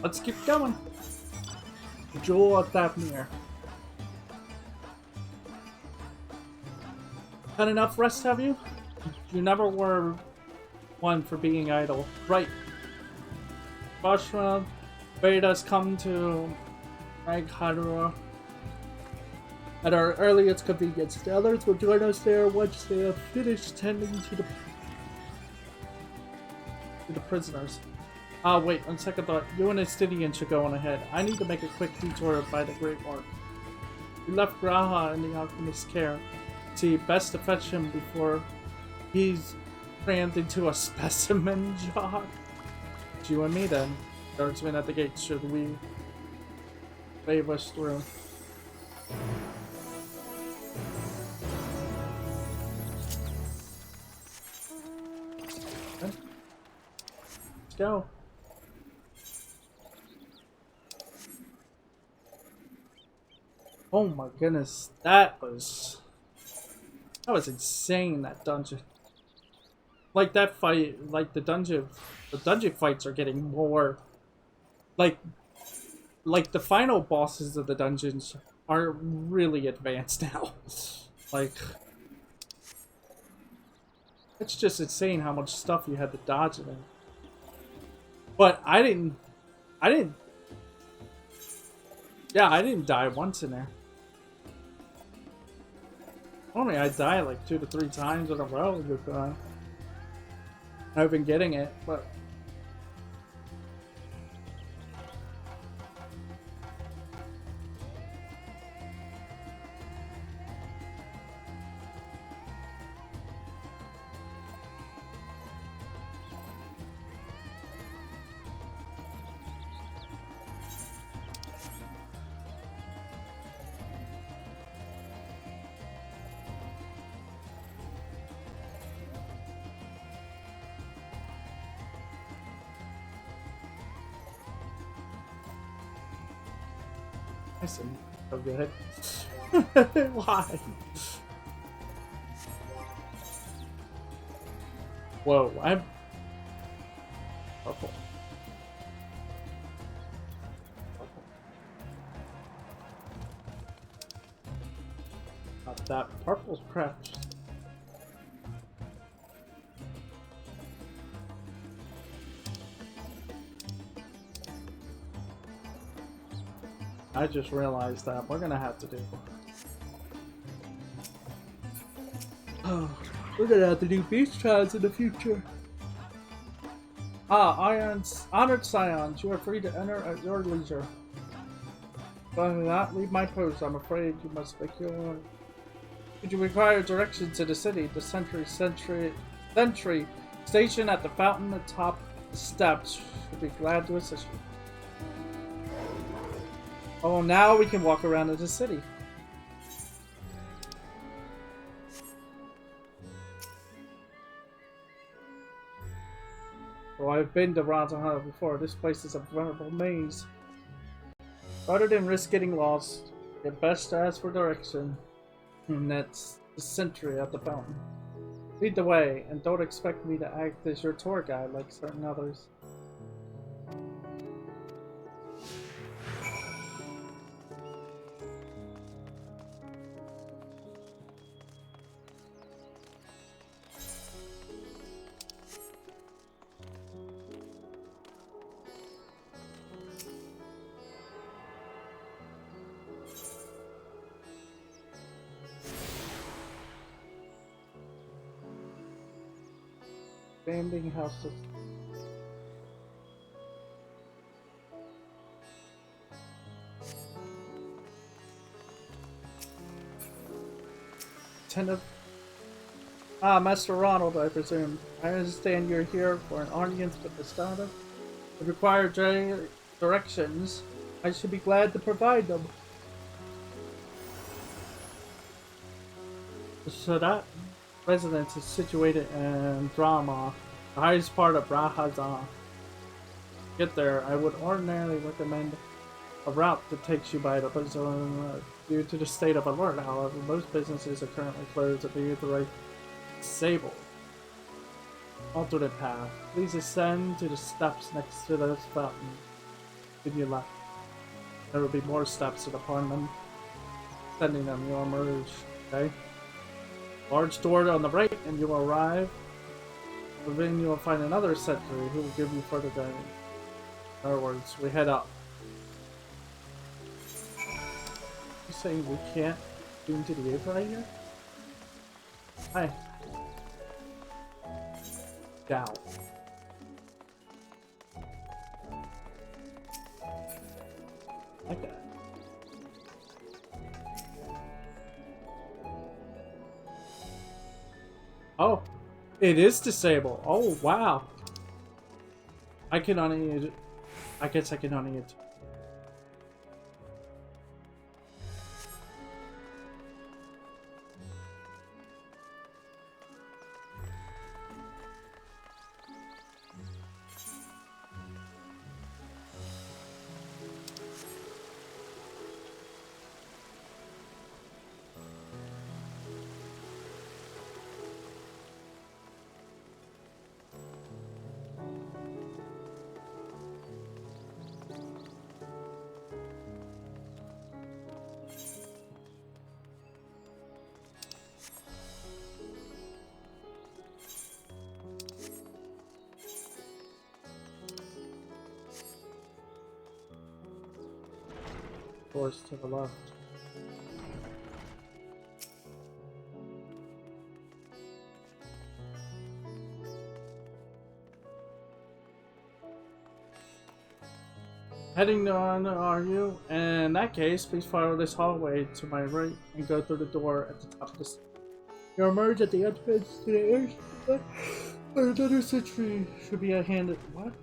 Let's keep going. Jewel of Thapnir. Had enough rest, have you? You never were one for being idle. Right. Bashra bade us come to Raghadra at our earliest convenience. The others will join us there once they have finished tending to the prisoners. Ah, wait, on second thought, you and Astidian should go on ahead. I need to make a quick detour by the Great Mark. We left Graha in the Alchemist's care. See, best to fetch him before he's crammed into a specimen jar. It's you and me then. Guardsmen at the gate, should we wave us through? Okay. Let's go. Oh my goodness, that was insane, that dungeon. Like that fight, like the dungeon fights are getting more, like the final bosses of the dungeons are really advanced now. Like, it's just insane how much stuff you had to dodge in it. But I didn't die once in there. Normally I die like 2 to 3 times in a row with I've been getting it, but listen, so good. Why? Whoa, I'm purple. Not that purple's crouched. I just realized that we're gonna have to do. Oh, we're gonna have to do beach trials in the future. Ah, honored scions, you are free to enter at your leisure. But I do not leave my post. I'm afraid you must make your own. Should you require directions to the city, the sentry station at the fountain atop the steps should be glad to assist you. Oh, now we can walk around in the city. Oh, I've been to Rantaha before. This place is a veritable maze. Rather than risk getting lost, it's best to ask for direction. And that's the sentry at the fountain. Lead the way, and don't expect me to act as your tour guide like certain others. Expanding houses. Attendant. Ah, Master Ronald, I presume. I understand you're here for an audience with the startup. If required directions, I should be glad to provide them. So that residence is situated in Drama, the highest part of Brahazan. To get there, I would ordinarily recommend a route that takes you by the zone. Due to the state of alert, however, most businesses are currently closed at the Uthorite Sable. Alternate path. Please ascend to the steps next to this fountain. Continue left. There will be more steps, and upon them, ascending them, you will emerge. Okay? Large door on the right, and you will arrive. Within, you will find another sentry who will give you further guidance. In other words, we head up. You saying we can't do into the apron right here? Hi. Down. Like that. Oh, it is disabled. Oh, wow. I can only use it. I guess I can only use it. Doors to the left. Heading on, are you? In that case, please follow this hallway to my right and go through the door at the top of the stairs. You'll emerge at the entrance to the airship. Another sentry should be at hand. What?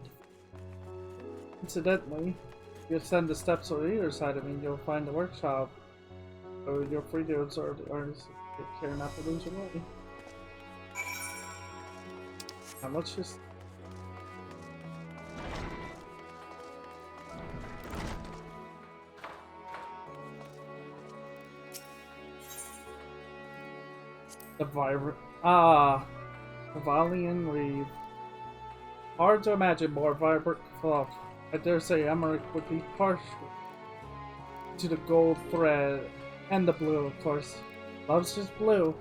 Incidentally, if you ascend the steps on either side of me, you'll find the workshop. So you're free to observe the artists and take care not to lose your way. Now let's just... The vibrant... the Valian Reeve. Hard to imagine more vibrant cloth. I dare say Emmerich would be partial to the gold thread and the blue, of course. Loves his blue.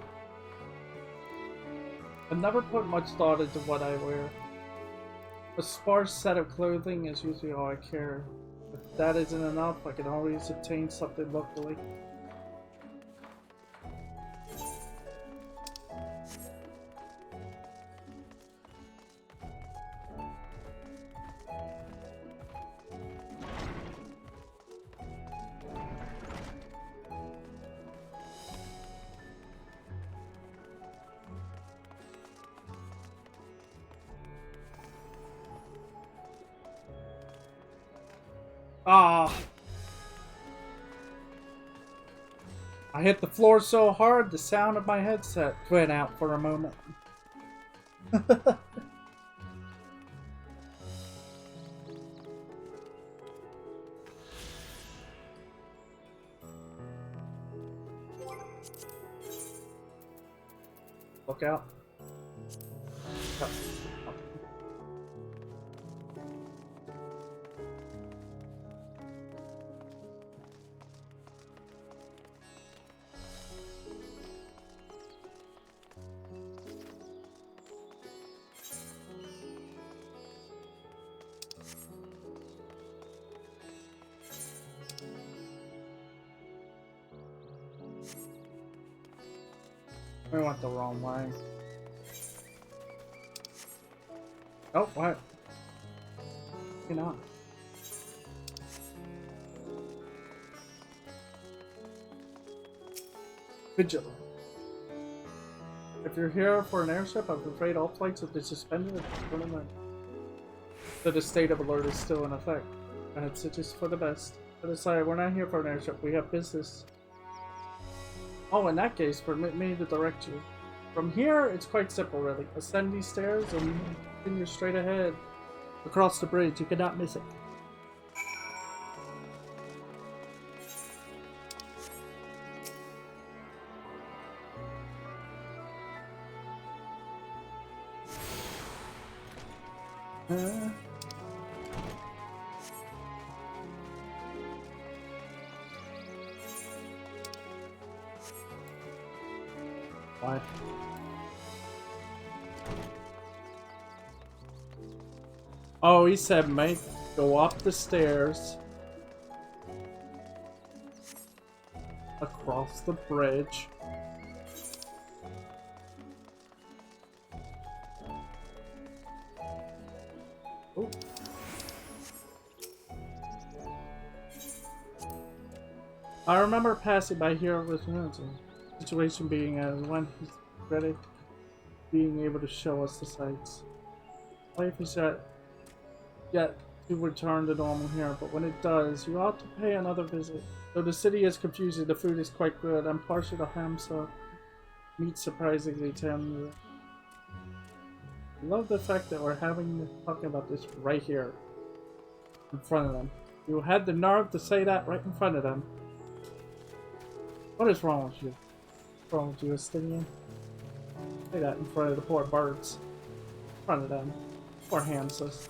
I've never put much thought into what I wear. A sparse set of clothing is usually all I care. If that isn't enough, I can always obtain something locally. Ah! I hit the floor so hard, the sound of my headset went out for a moment. Look out. We went the wrong way. Oh, what? You know. Vigilant. If you're here for an airship, I'm afraid all flights have been suspended at the tournament. So the state of alert is still in effect. Perhaps it's just for the best. But aside, we're not here for an airship. We have business. Oh, in that case, permit me to direct you. From here, it's quite simple, really. Ascend these stairs and continue straight ahead. Across the bridge, you cannot miss it. Why? Oh, he said make go up the stairs. Across the bridge. Oh. I remember passing by here with the situation being as when he's ready, being able to show us the sights. Life is yet to return to normal here, but when it does, you ought to pay another visit. Though the city is confusing, the food is quite good. I'm partial to ham, so meat surprisingly tender. I love the fact that we're talking about this right here, in front of them. You had the nerve to say that right in front of them. What is wrong with you? What's wrong with you, Estinian? Say that in front of the poor birds. In front of them. Poor hamsters.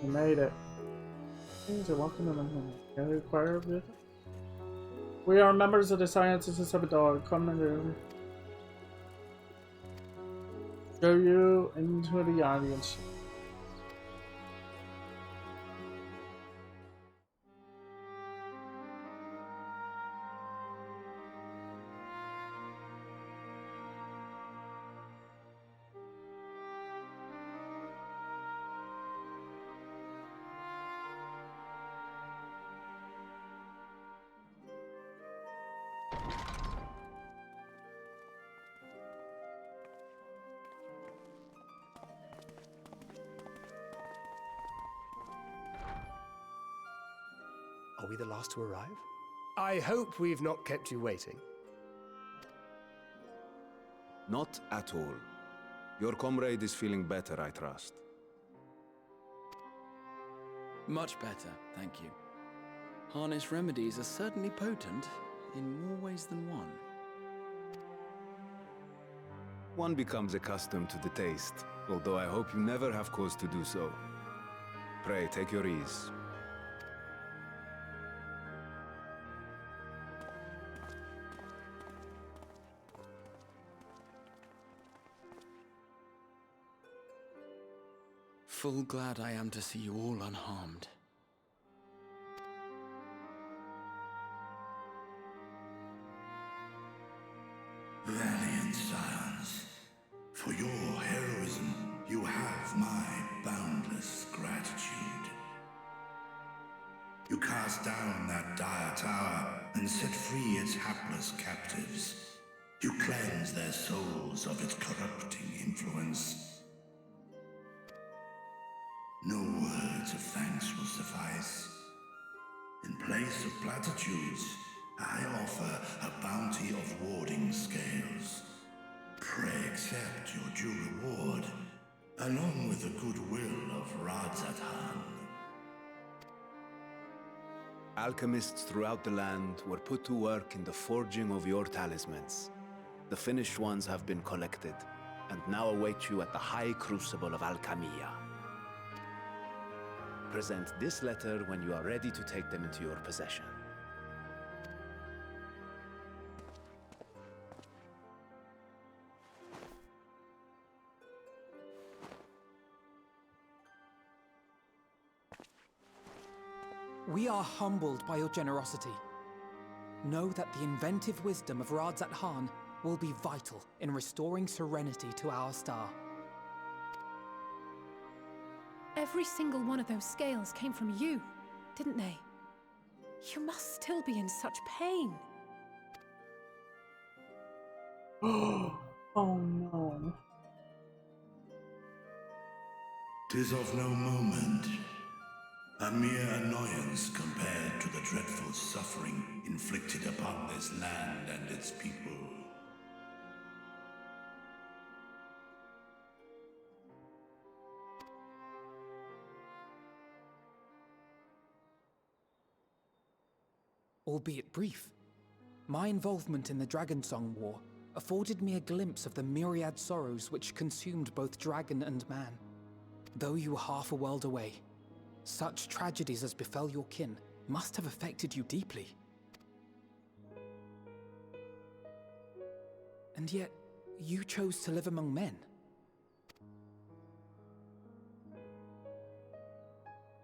You made it. Things are welcome to them. Can I require a visit? We are members of the Scientists of a Dog. Come and show you into the audience. Are we the last to arrive? I hope we've not kept you waiting. Not at all. Your comrade is feeling better, I trust. Much better, thank you. Harness remedies are certainly potent, in more ways than one. One becomes accustomed to the taste, although I hope you never have cause to do so. Pray, take your ease. Full glad I am to see you all unharmed. Valiant scions, for your heroism, you have my boundless gratitude. You cast down that dire tower and set free its hapless captives. You cleanse their souls of its corrupting influence. No words of thanks will suffice. In place of platitudes, I offer a bounty of warding scales. Pray accept your due reward, along with the goodwill of Radzathan. Alchemists throughout the land were put to work in the forging of your talismans. The finished ones have been collected, and now await you at the High Crucible of Alchemia. Present this letter when you are ready to take them into your possession. We are humbled by your generosity. Know that the inventive wisdom of Radzathan will be vital in restoring serenity to our star. Every single one of those scales came from you, didn't they? You must still be in such pain. Oh no. 'Tis of no moment. A mere annoyance compared to the dreadful suffering inflicted upon this land and its people. Albeit brief, my involvement in the Dragonsong War afforded me a glimpse of the myriad sorrows which consumed both dragon and man. Though you were half a world away, such tragedies as befell your kin must have affected you deeply. And yet, you chose to live among men.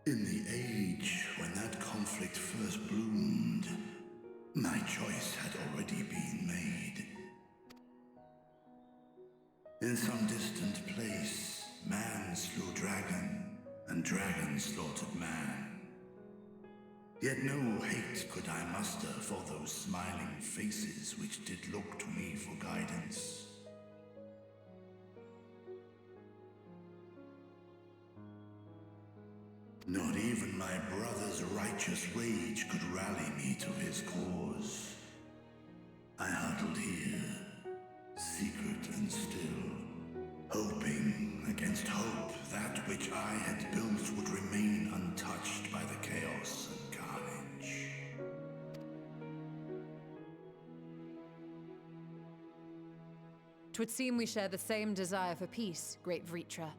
In the age when that conflict first bloomed, my choice had already been made. In some distant place, man slew dragon, and dragon slaughtered man. Yet no hate could I muster for those smiling faces which did look to me for guidance. Not even my brother's righteous rage could rally me to his cause. I huddled here, secret and still, hoping against hope that which I had built would remain untouched by the chaos and carnage. Twould seem we share the same desire for peace, great Vritra.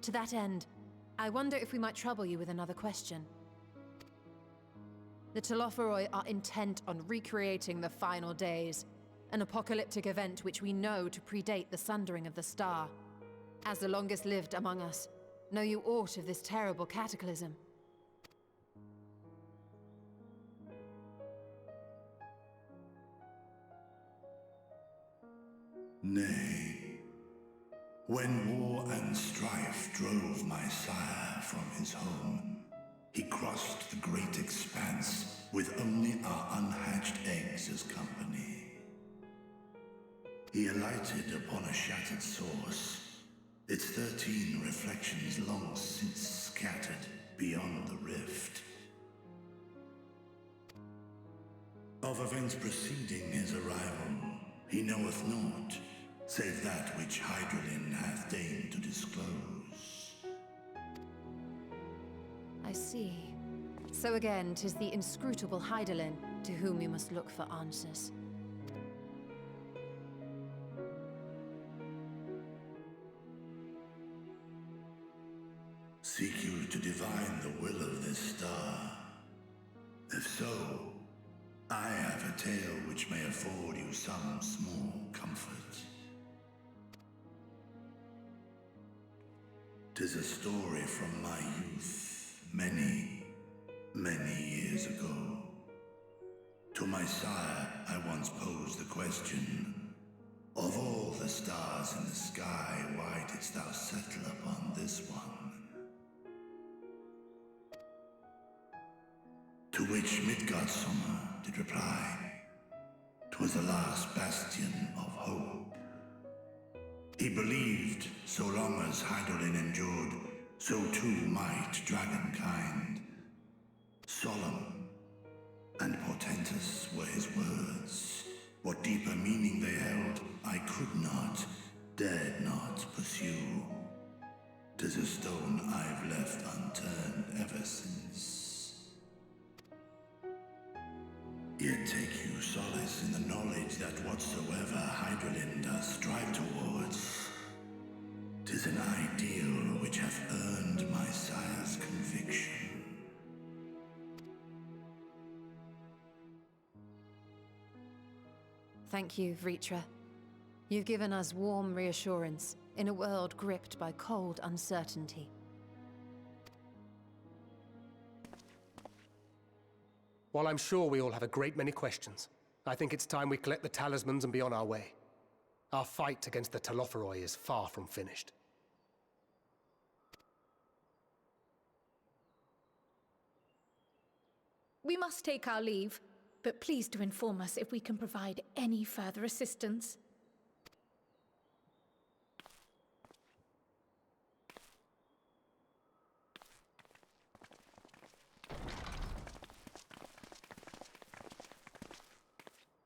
To that end, I wonder if we might trouble you with another question. The Telophoroi are intent on recreating the final days, an apocalyptic event which we know to predate the sundering of the star. As the longest lived among us, know you aught of this terrible cataclysm? Nay. When war and strife drove my sire from his home, he crossed the great expanse with only our unhatched eggs as company. He alighted upon a shattered source, its 13 reflections long since scattered beyond the rift. Of events preceding his arrival, he knoweth naught, save that which Hydralin hath deigned to disclose. I see. So again, 'tis the inscrutable Hydaelyn to whom we must look for answers. Seek you to divine the will of this star? If so, I have a tale which may afford you some small comfort. 'Tis a story from my youth, many, many years ago. To my sire, I once posed the question, of all the stars in the sky, why didst thou settle upon this one? To which Midgardsummer did reply, 'twas the last bastion of hope. He believed, so long as Hydaelyn endured, so too might dragonkind. Solemn and portentous were his words. What deeper meaning they held, I could not, dared not pursue. 'Tis a stone I've left unturned ever since. Yet take you solace in the knowledge that whatsoever Hydaelyn does strive towards, 'tis an ideal which hath earned my sire's conviction. Thank you, Vritra. You've given us warm reassurance in a world gripped by cold uncertainty. While I'm sure we all have a great many questions, I think it's time we collect the talismans and be on our way. Our fight against the Telophoroi is far from finished. We must take our leave, but please do inform us if we can provide any further assistance.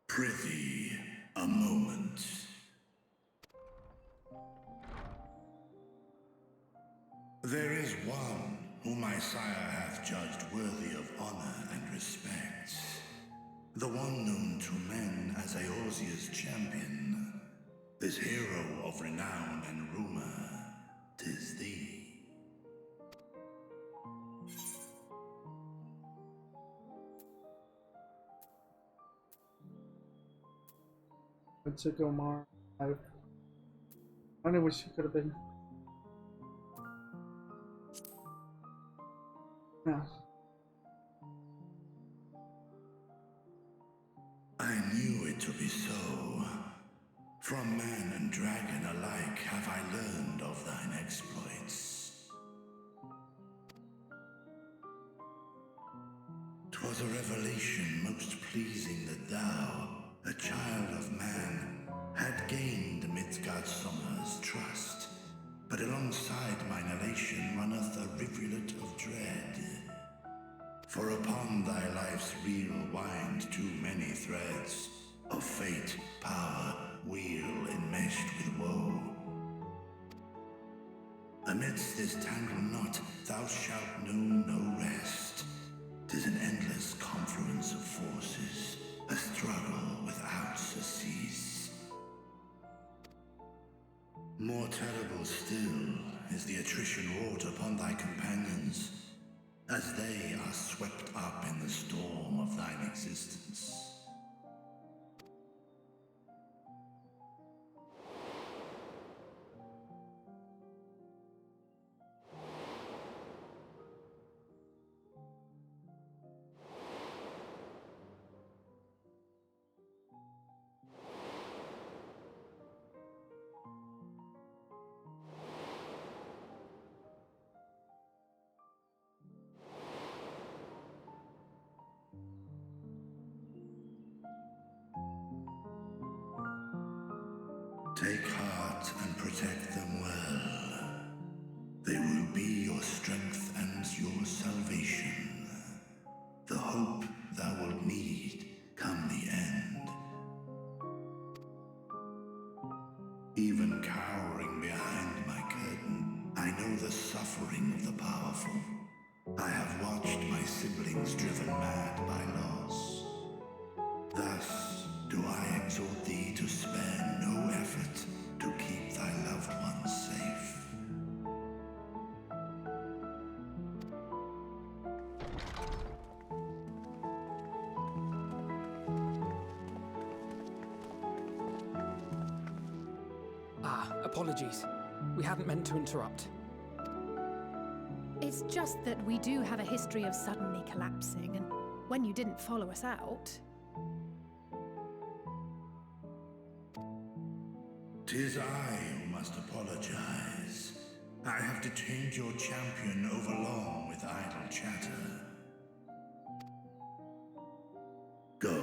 Prithee, a moment. There is one whom my sire hath judged worthy of honor and respect. The one known to men as Eorzea's champion. This hero of renown and rumor, 'tis thee. It took Omar. I only wish he could have been. Yeah. I knew it to be so. From man and dragon alike have I learned of thine exploits. 'Twas a revelation most pleasing that thou, a child of man, had gained Midgardsormr's trust. But alongside mine elation runneth a rivulet of dread. For upon thy life's reel wind too many threads of fate, power, weal enmeshed with woe. Amidst this tangled knot thou shalt know no rest. 'Tis an endless confluence of forces, a struggle without surcease. More terrible still is the attrition wrought upon thy companions, as they are swept up in the storm of thine existence. Take heart and protect them well. They will be your strength and your salvation. The hope thou wilt need come the end. Even cowering behind my curtain, I know the suffering of the powerful. I have watched my siblings driven mad by loss. Thus do I exhort thee to spare no effort to keep thy loved ones safe. Apologies. We hadn't meant to interrupt. It's just that we do have a history of suddenly collapsing, and when you didn't follow us out... 'Tis I who must apologize. I have detained your champion overlong with idle chatter. Go.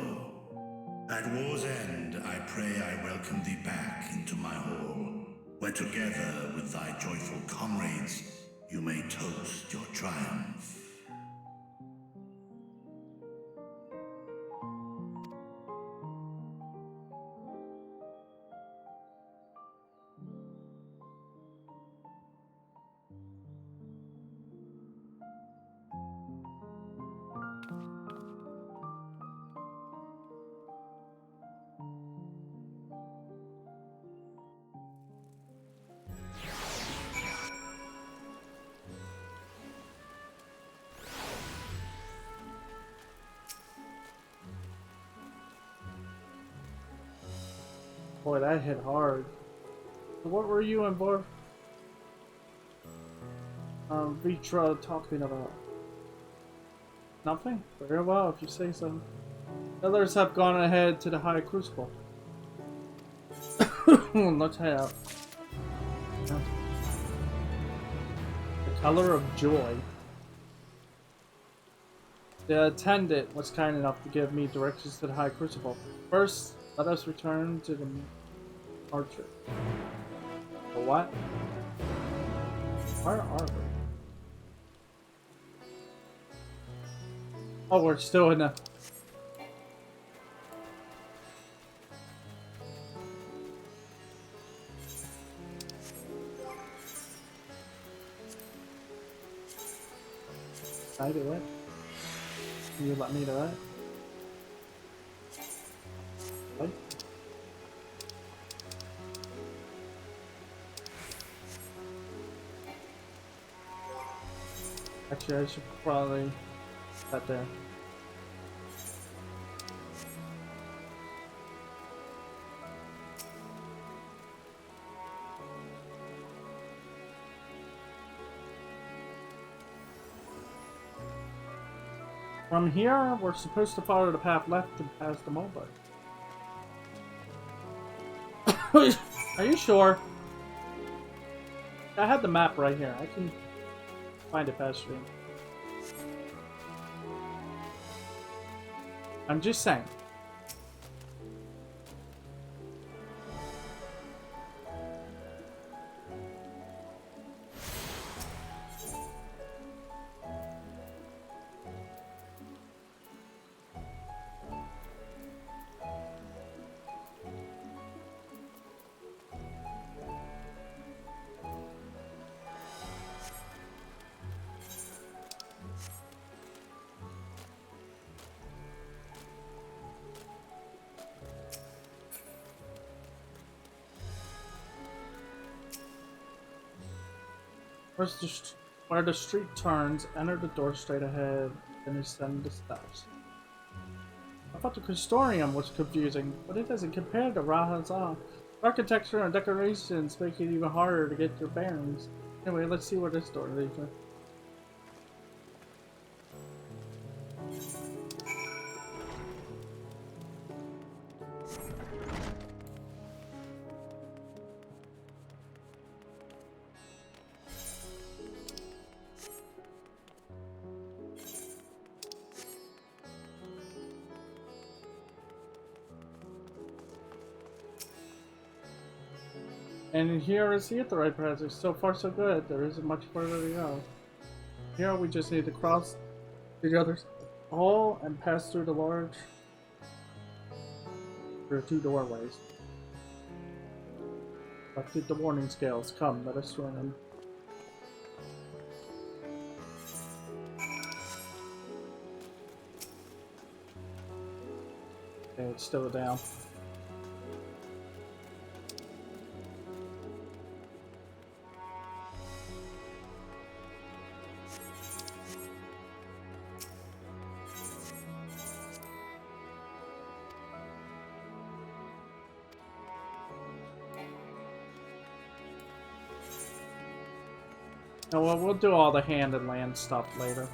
At war's end, I pray I welcome thee back into my hall, where together with thy joyful comrades, you may toast your triumph. Boy, that hit hard. What were you and Bor? Vitra talking about? Nothing? Very well, if you say so. Others have gone ahead to the High Crucible. Let's head out. The color of joy. The attendant was kind enough to give me directions to the High Crucible. First, let us return to the archer. The what? Where are we? Oh, we're still in the... Can I do it? Can you let me do it? What? Actually, I should probably put that there. From here, we're supposed to follow the path left and pass the mobile. Are you sure? I had the map right here. I can find it faster. I'm just saying. Where the street turns, enter the door straight ahead, and ascend the steps. I thought the Custodium was confusing, but it doesn't compare to Raha's architecture and decorations make it even harder to get your bearings. Anyway, let's see where this door leads us. And here is the Aetheryte Passage. So far so good. There isn't much further to go. Here we just need to cross the other hall and pass through the large... There are two doorways. Collected the warning scales. Come, let us swim. Okay, it's still down. No, well, we'll do all the hand and land stuff later.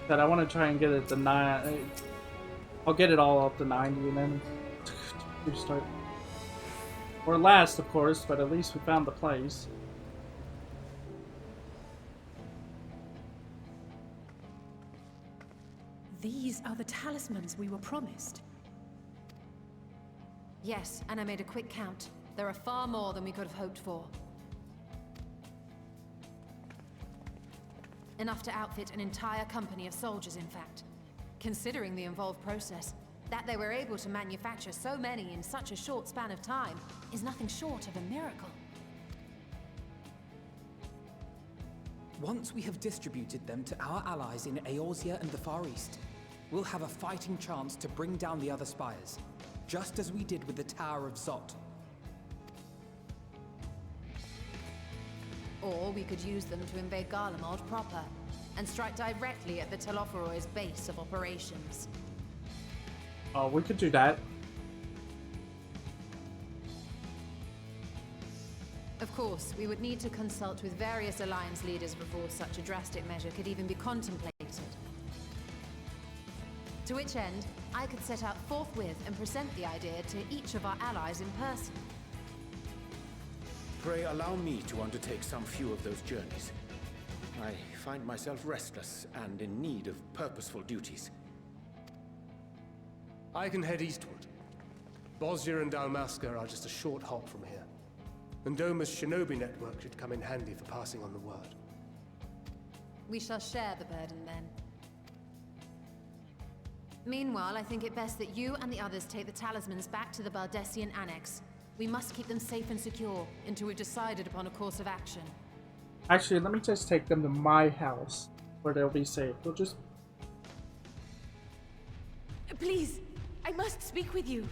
That I want to try and get it to 9. I'll get it all up to 90 and then restart. Or last, of course, but at least we found the place. These are the talismans we were promised. Yes, and I made a quick count. There are far more than we could have hoped for. Enough to outfit an entire company of soldiers, in fact. Considering the involved process, that they were able to manufacture so many in such a short span of time is nothing short of a miracle. Once we have distributed them to our allies in Eorzea and the Far East, we'll have a fighting chance to bring down the other spires, just as we did with the Tower of Zot. Or we could use them to invade Garlemald proper, and strike directly at the Telophoroid's base of operations. Oh, we could do that. Of course, we would need to consult with various Alliance leaders before such a drastic measure could even be contemplated. To which end, I could set out forthwith and present the idea to each of our allies in person. Pray allow me to undertake some few of those journeys. I find myself restless and in need of purposeful duties. I can head eastward. Bosnia and Dalmasca are just a short hop from here. And Doma's shinobi network should come in handy for passing on the word. We shall share the burden then. Meanwhile, I think it best that you and the others take the talismans back to the Baldessian Annex. We must keep them safe and secure until we've decided upon a course of action. Actually, let me just take them to my house, where they'll be safe. We'll just... Please, I must speak with you.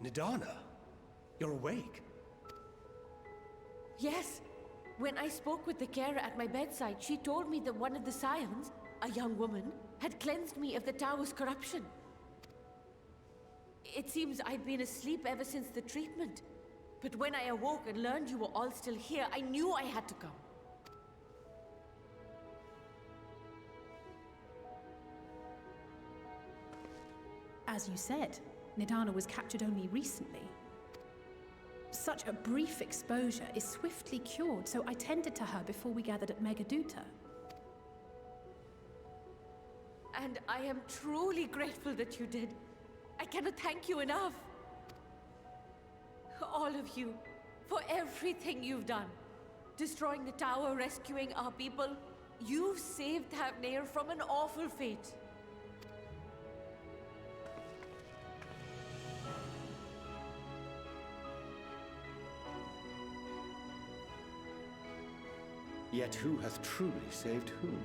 Nidana, you're awake. Yes. When I spoke with the carer at my bedside, she told me that one of the scions, a young woman, had cleansed me of the tower's corruption. It seems I'd been asleep ever since the treatment. But when I awoke and learned you were all still here, I knew I had to come. As you said, Nidana was captured only recently. Such a brief exposure is swiftly cured, so I tended to her before we gathered at Megaduta. And I am truly grateful that you did. I cannot thank you enough. All of you, for everything you've done. Destroying the tower, rescuing our people. You've saved Thavnair from an awful fate. Yet who hath truly saved whom?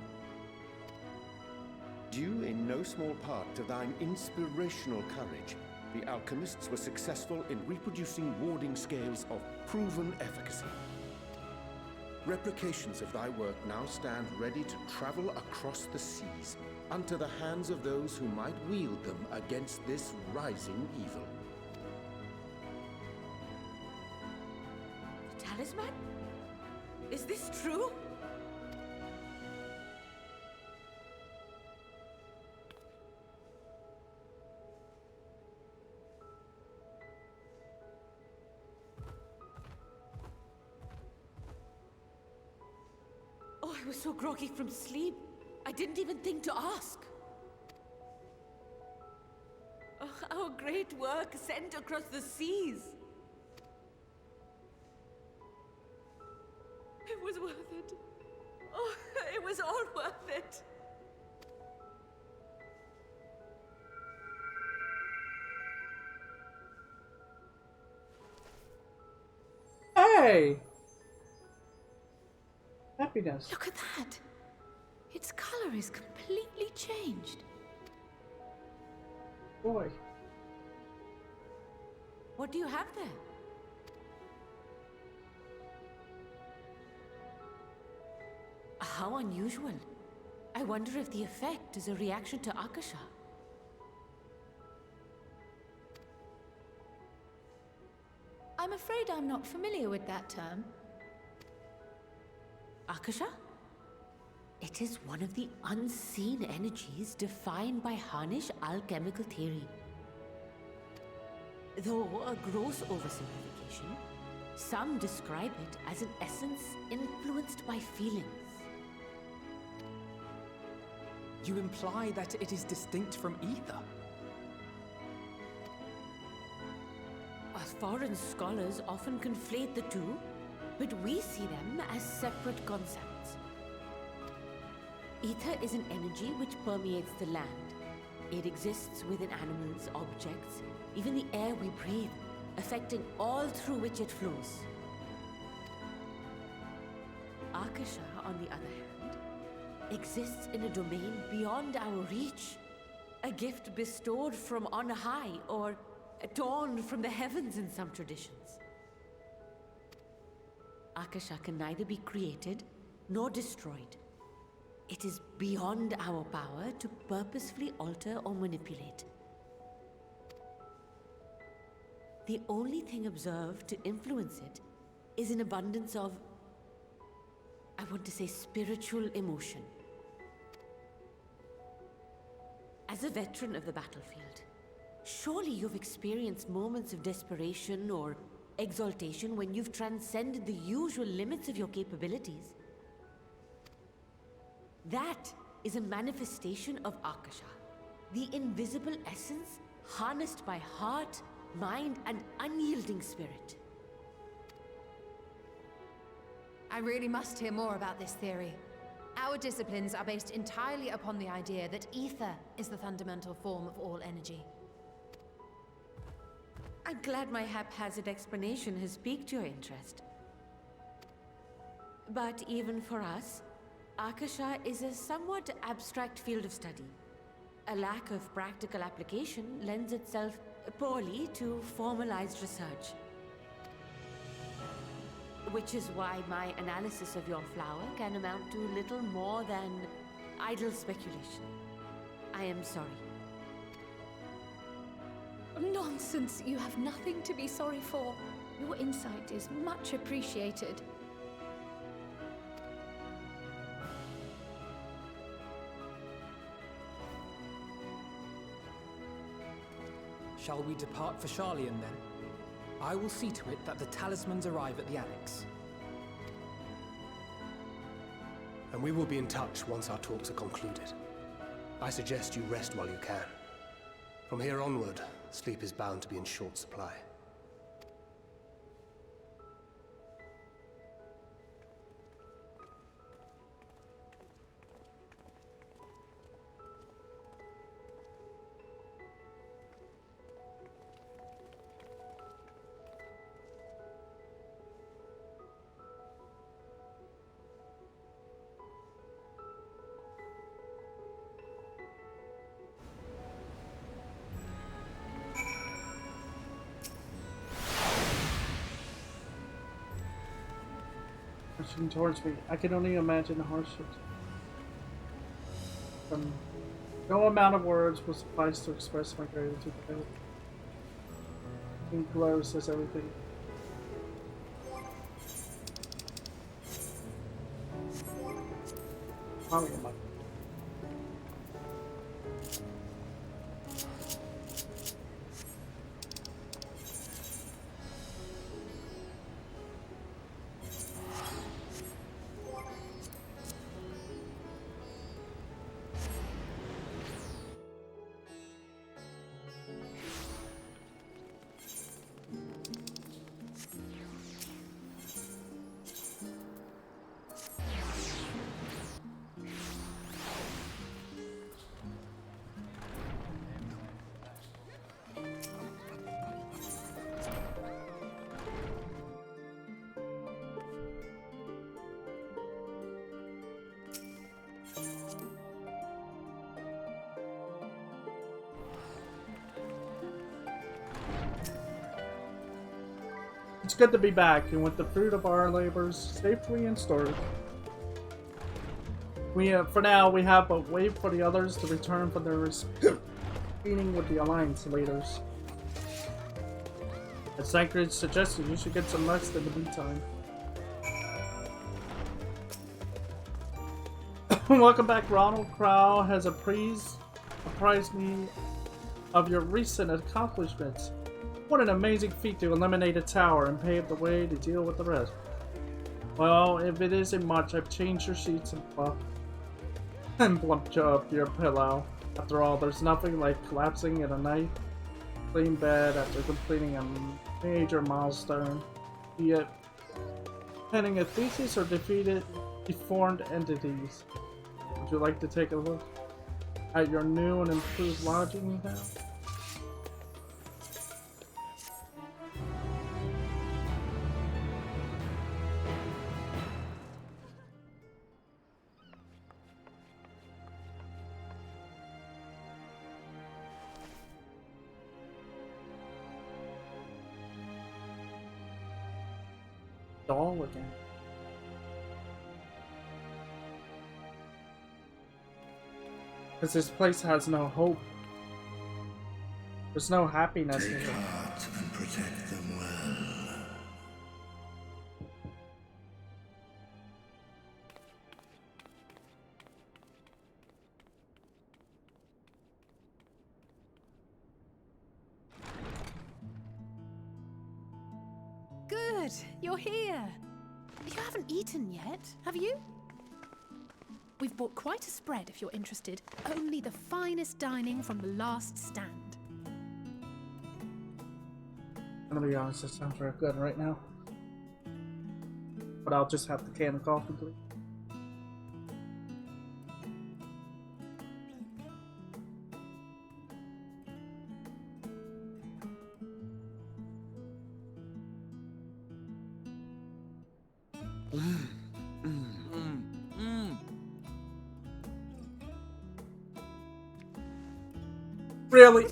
Due in no small part to thine inspirational courage, the alchemists were successful in reproducing warding scales of proven efficacy. Replications of thy work now stand ready to travel across the seas, unto the hands of those who might wield them against this rising evil. The talisman? Is this true? Oh, I was so groggy from sleep. I didn't even think to ask. Oh, our great work sent across the seas. It was worth it. Oh, it was all worth it. Hey! Happiness. Look at that! Its color is completely changed. Boy. What do you have there? How unusual. I wonder if the effect is a reaction to Akasha. I'm afraid I'm not familiar with that term. Akasha? It is one of the unseen energies defined by Harnish alchemical theory. Though a gross oversimplification, some describe it as an essence influenced by feelings. You imply that it is distinct from ether? Us foreign scholars often conflate the two, but we see them as separate concepts. Ether is an energy which permeates the land. It exists within animals, objects, even the air we breathe, affecting all through which it flows. Akasha, on the other hand, exists in a domain beyond our reach. A gift bestowed from on high, or torn from the heavens in some traditions. Akasha can neither be created nor destroyed. It is beyond our power to purposefully alter or manipulate. The only thing observed to influence it is an abundance of, I want to say, spiritual emotion. As a veteran of the battlefield, surely you've experienced moments of desperation or exaltation when you've transcended the usual limits of your capabilities. That is a manifestation of Akasha, the invisible essence harnessed by heart, mind, and unyielding spirit. I really must hear more about this theory. Our disciplines are based entirely upon the idea that ether is the fundamental form of all energy. I'm glad my haphazard explanation has piqued your interest. But even for us, Akasha is a somewhat abstract field of study. A lack of practical application lends itself poorly to formalized research. Which is why my analysis of your flower can amount to little more than idle speculation. I am sorry. Nonsense! You have nothing to be sorry for. Your insight is much appreciated. Shall we depart for Charlian then? I will see to it that the talismans arrive at the Annex. And we will be in touch once our talks are concluded. I suggest you rest while you can. From here onward, sleep is bound to be in short supply. Rushing towards me, I can only imagine the hardship. No amount of words will suffice to express my gratitude to him. King Glow says everything. How am I? It's good to be back, and with the fruit of our labors safely in storage. For now, we have but wait for the others to return from their meeting with the Alliance leaders. As Sancred suggested, you should get some rest in the meantime. Welcome back, Ronald. Crow has apprised me of your recent accomplishments. What an amazing feat to eliminate a tower and pave the way to deal with the rest. Well, if it isn't much, I've changed your sheets and plumped up your pillow. After all, there's nothing like collapsing in a nice, clean bed after completing a major milestone. Be it penning a thesis or defeated deformed entities. Would you like to take a look at your new and improved lodging you have? Doll again. Because this place has no hope. There's no happiness in it. Take heart and protect them well. Good, you're here. You haven't eaten yet, have you? We've bought quite a spread if you're interested. Only the finest dining from the last stand. I'm gonna be honest, that sounds very good right now. But I'll just have the can of coffee, please. Really?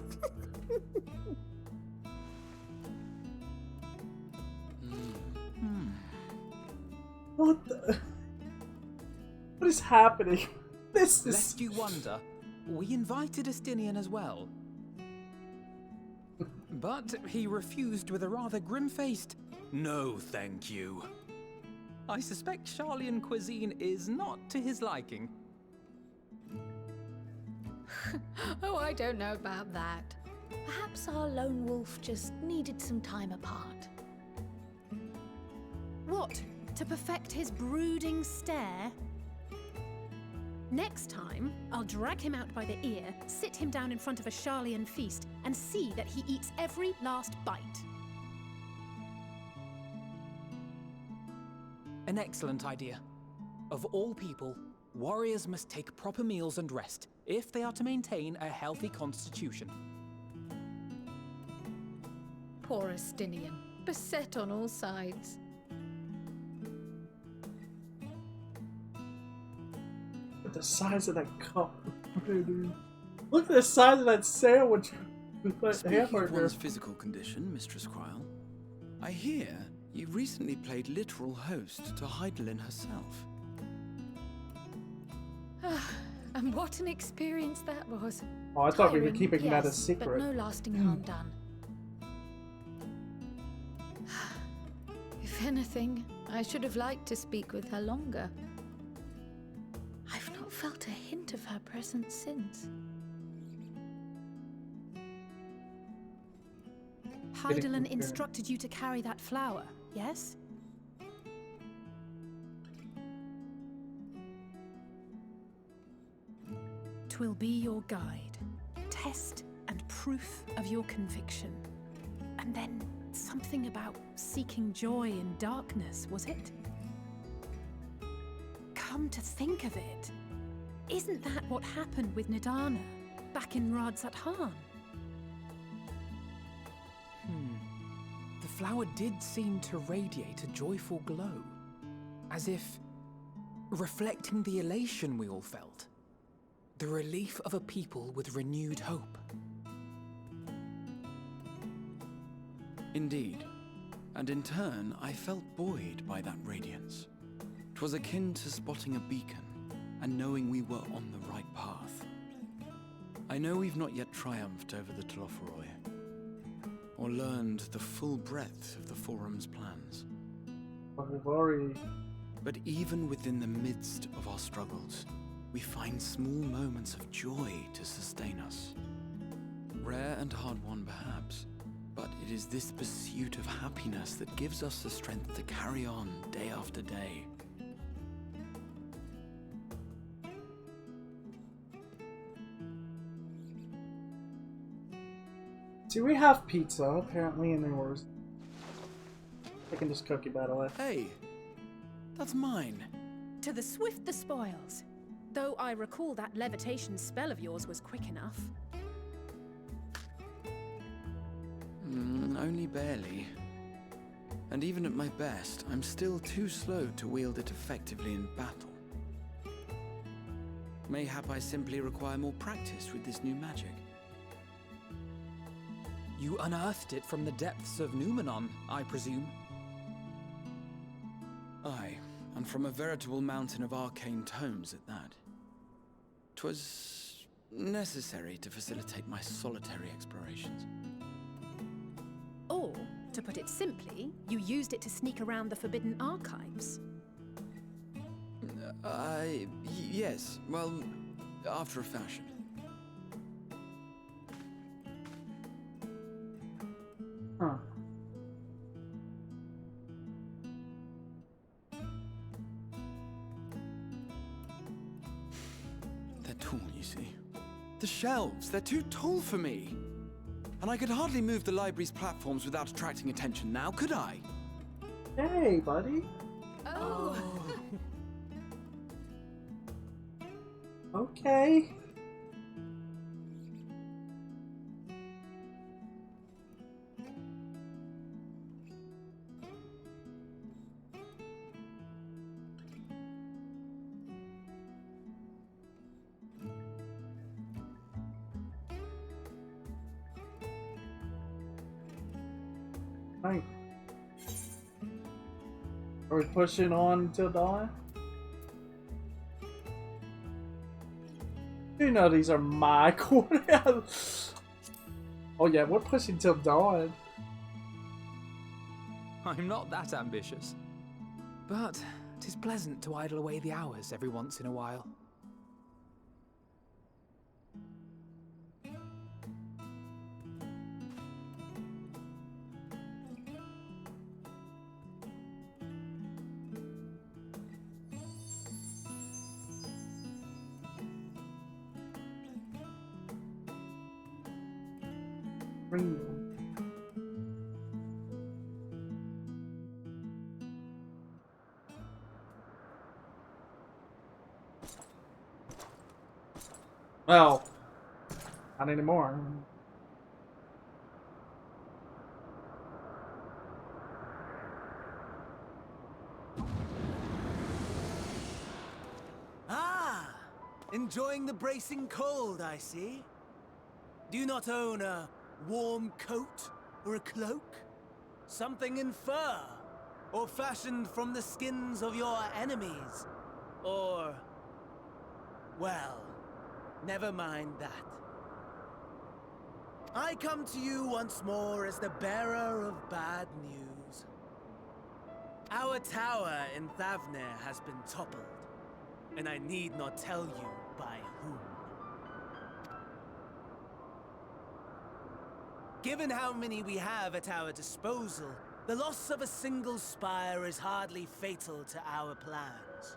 What the? What is happening? This is... Lest you wonder, we invited Estinian as well. But he refused with a rather grim-faced, "No, thank you." I suspect Charlian cuisine is not to his liking. Oh, I don't know about that. Perhaps our lone wolf just needed some time apart. What? To perfect his brooding stare? Next time, I'll drag him out by the ear, sit him down in front of a Charlian feast, and see that he eats every last bite. An excellent idea. Of all people, warriors must take proper meals and rest if they are to maintain a healthy constitution. Poor Estinian, beset on all sides. Look at the size of that cup. Look at the size of that sandwich. Speaking of one's physical condition, Mistress Cryle, I hear you recently played literal host to Heidelin herself. And what an experience that was. Oh, I thought we were Tiring, keeping that a yes, secret. but no lasting harm done. If anything, I should have liked to speak with her longer. I've not felt a hint of her presence since. Heidelin instructed you to carry that flower, yes? Twill be your guide, test and proof of your conviction. And then something about seeking joy in darkness, was it? Come to think of it, isn't that what happened with Nidana back in Radzat-Han? The flower did seem to radiate a joyful glow, as if reflecting the elation we all felt. The relief of a people with renewed hope. Indeed, and in turn, I felt buoyed by that radiance. 'Twas akin to spotting a beacon and knowing we were on the right path. I know we've not yet triumphed over the Taloforoi, or learned the full breadth of the Forum's plans. But even within the midst of our struggles, we find small moments of joy to sustain us. Rare and hard-won perhaps, but it is this pursuit of happiness that gives us the strength to carry on day after day. Do we have pizza, apparently, in yours? Taking this cookie, by the way. Hey, that's mine. To the swift the spoils. Though I recall that levitation spell of yours was quick enough. Only barely. And even at my best, I'm still too slow to wield it effectively in battle. Mayhap I simply require more practice with this new magic. You unearthed it from the depths of Numenon, I presume? Aye, and from a veritable mountain of arcane tomes at that. 'Twas necessary to facilitate my solitary explorations. Or, to put it simply, you used it to sneak around the Forbidden Archives. Yes, well, after a fashion. Huh. They're tall, you see. The shelves, they're too tall for me. And I could hardly move the library's platforms without attracting attention now, could I? Hey, buddy. Oh. Okay. Right. Are we pushing on until dawn? You know these are my coordinates. Oh yeah, we're pushing till dawn. I'm not that ambitious. But 'tis pleasant to idle away the hours every once in a while. Well, not anymore. Ah! Enjoying the bracing cold, I see. Do you not own a warm coat or a cloak? Something in fur? Or fashioned from the skins of your enemies? Or... well, never mind that. I come to you once more as the bearer of bad news. Our tower in Thavnir has been toppled, and I need not tell you by whom. Given how many we have at our disposal, the loss of a single spire is hardly fatal to our plans.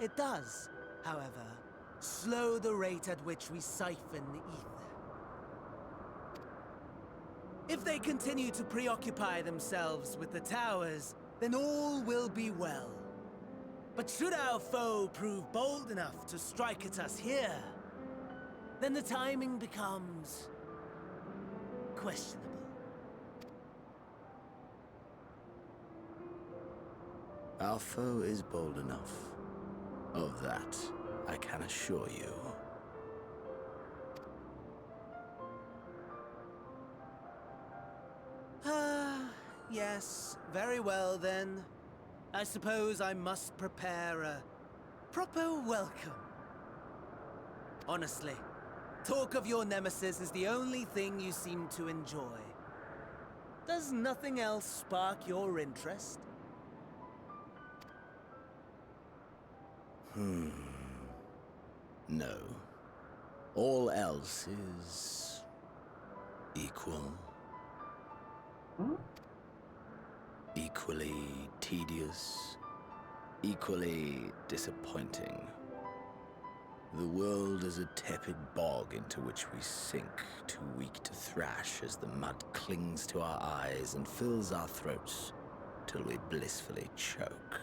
It does, however, slow the rate at which we siphon ether. If they continue to preoccupy themselves with the towers, then all will be well. But should our foe prove bold enough to strike at us here, then the timing becomes questionable. Our foe is bold enough. Of that, I can assure you. Yes, very well then. I suppose I must prepare a proper welcome. Honestly, talk of your nemesis is the only thing you seem to enjoy. Does nothing else spark your interest? No. All else is... equal. Equally tedious. Equally disappointing. The world is a tepid bog into which we sink, too weak to thrash as the mud clings to our eyes and fills our throats till we blissfully choke.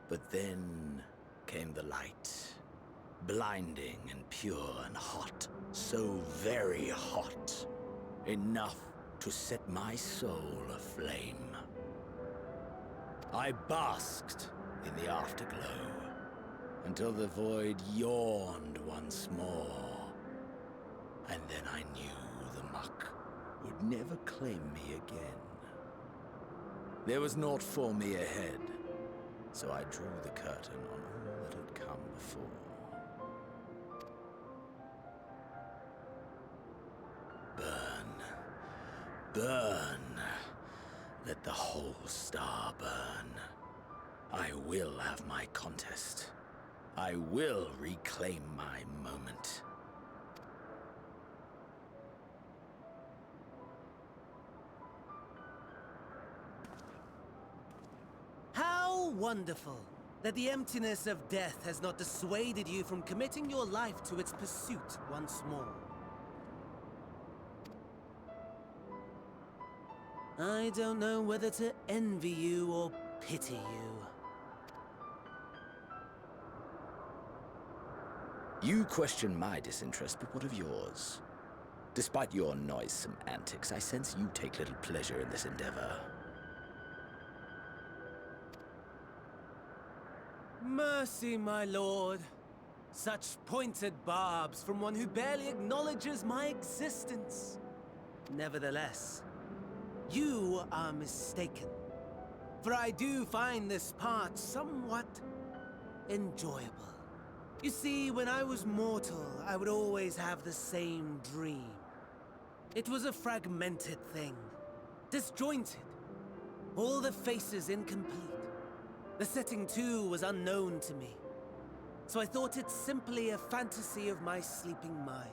But then came the light, blinding and pure and hot, so very hot, enough to set my soul aflame. I basked in the afterglow until the void yawned once more, and then I knew the muck would never claim me again. There was naught for me ahead. So I drew the curtain on all that had come before. Burn. Burn. Let the whole star burn. I will have my contest. I will reclaim my moment. How wonderful. that the emptiness of death has not dissuaded you from committing your life to its pursuit once more. I don't know whether to envy you or pity you. You question my disinterest, but what of yours? Despite your noisome antics, I sense you take little pleasure in this endeavor. Mercy, my lord. Such pointed barbs from one who barely acknowledges my existence. Nevertheless, you are mistaken. For I do find this part somewhat enjoyable. You see, when I was mortal, I would always have the same dream. It was a fragmented thing, disjointed, all the faces incomplete. The setting, too, was unknown to me, so I thought it simply a fantasy of my sleeping mind.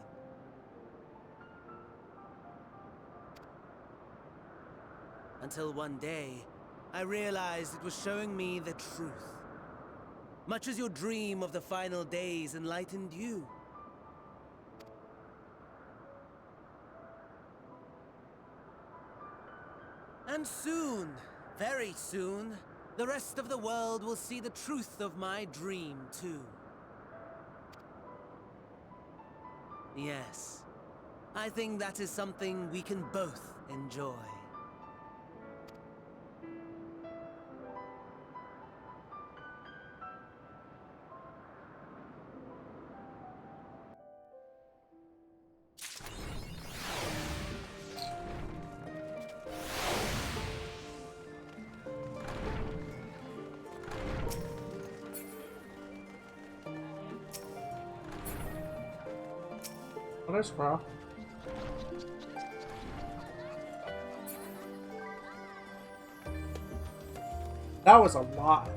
Until one day, I realized it was showing me the truth. Much as your dream of the final days enlightened you. And soon, very soon, the rest of the world will see the truth of my dream, too. Yes, I think that is something we can both enjoy. Oh, there's Squirrel. That was a lot.